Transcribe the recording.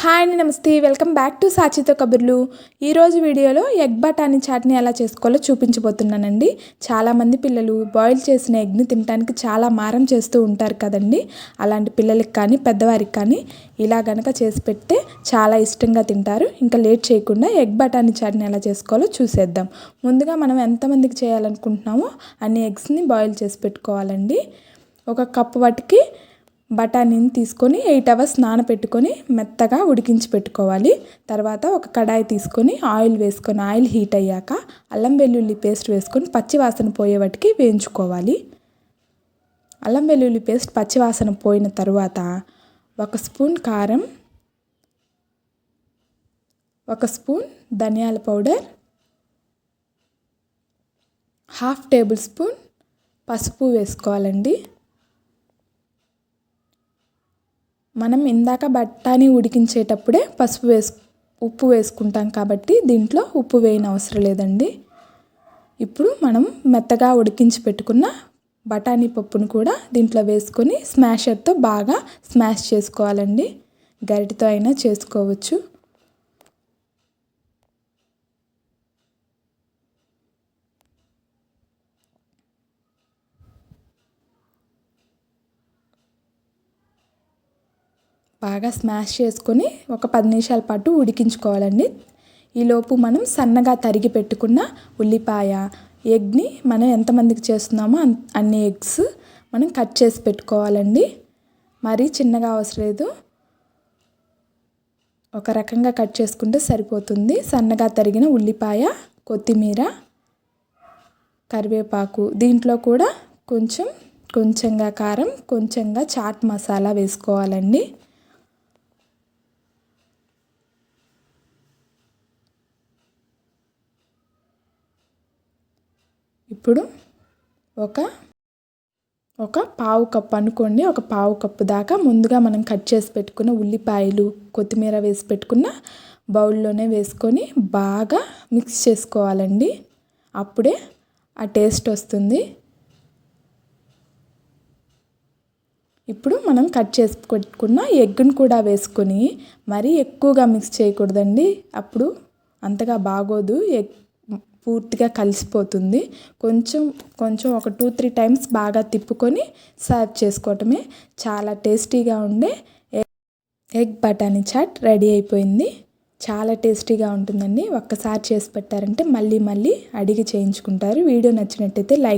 Hi అండి, నమస్తే. Welcome back to సాచితో కబుర్లు. ఈరోజు వీడియోలో ఎగ్ బఠానీ చాట్ని ఎలా చేసుకోవాలో చూపించబోతున్నానండి. చాలామంది పిల్లలు బాయిల్ చేసిన ఎగ్ని తినడానికి చాలా మారం చేస్తూ ఉంటారు కదండి. అలాంటి పిల్లలకి కానీ పెద్దవారికి కానీ ఇలా గనక చేసి పెడితే చాలా ఇష్టంగా తింటారు. ఇంకా లేట్ చేయకుండా ఎగ్ బఠానీ చాట్ని ఎలా చేసుకోవాలో చూసేద్దాం. ముందుగా మనం ఎంతమందికి చేయాలనుకుంటున్నామో అన్ని ఎగ్స్ని బాయిల్ చేసి పెట్టుకోవాలండి. ఒక కప్పు వాటికి బఠానీని తీసుకొని 8 అవర్స్ నానబెట్టుకొని మెత్తగా ఉడికించి పెట్టుకోవాలి. తర్వాత ఒక కడాయి తీసుకొని ఆయిల్ వేసుకొని ఆయిల్ హీట్ అయ్యాక అల్లం వెల్లుల్లి పేస్ట్ వేసుకొని పచ్చివాసన పోయేవాటికి వేయించుకోవాలి. అల్లం వెల్లుల్లి పేస్ట్ పచ్చివాసన పోయిన తర్వాత 1 స్పూన్ కారం, 1 స్పూన్ ధనియాల పౌడర్, 1/2 టేబుల్ స్పూన్ పసుపు వేసుకోవాలండి. మనం ఇందాక బఠానీ ఉడికించేటప్పుడే ఉప్పు వేసుకుంటాం కాబట్టి దీంట్లో ఉప్పు వేయని అవసరం లేదండి. ఇప్పుడు మనం మెత్తగా ఉడికించి పెట్టుకున్న బఠానీ పప్పును కూడా దీంట్లో వేసుకొని స్మాషర్తో బాగా స్మాష్ చేసుకోవాలండి. గరిటెతో అయినా చేసుకోవచ్చు. బాగా స్మాష్ చేసుకొని ఒక 10 నిమిషాల పాటు ఉడికించుకోవాలండి. ఈలోపు మనం సన్నగా తరిగి పెట్టుకున్న ఉల్లిపాయ, ఎగ్ని మనం ఎంతమందికి చేస్తున్నామో అన్ని ఎగ్స్ మనం కట్ చేసి పెట్టుకోవాలండి. మరీ చిన్నగా అవసరం లేదు, ఒక రకంగా కట్ చేసుకుంటే సరిపోతుంది. సన్నగా తరిగిన ఉల్లిపాయ, కొత్తిమీర, కరివేపాకు, దీంట్లో కూడా కొంచెంగా కారం, కొంచెంగా చాట్ మసాలా వేసుకోవాలండి. ఇప్పుడు ఒక పావు కప్పు అనుకోండి, ఒక పావు కప్పు దాకా ముందుగా మనం కట్ చేసి పెట్టుకున్న ఉల్లిపాయలు, కొత్తిమీర వేసి పెట్టుకున్న బౌల్లోనే వేసుకొని బాగా మిక్స్ చేసుకోవాలండి. అప్పుడే ఆ టేస్ట్ వస్తుంది. ఇప్పుడు మనం కట్ చేసి పెట్టుకున్న ఎగ్ను కూడా వేసుకొని మరీ ఎక్కువగా మిక్స్ చేయకూడదండి, అప్పుడు అంతగా బాగోదు. ఎగ్ పూర్తిగా కలిసిపోతుంది. కొంచెం ఒక 2-3 టైమ్స్ బాగా తిప్పుకొని సర్వ్ చేసుకోవటమే. చాలా టేస్టీగా ఉండే ఎగ్ బఠానీ చాట్ రెడీ అయిపోయింది. చాలా టేస్టీగా ఉంటుందండి. ఒక్కసారి చేసి పెట్టారంటే మళ్ళీ అడిగి చేయించుకుంటారు. వీడియో నచ్చినట్టయితే లైక్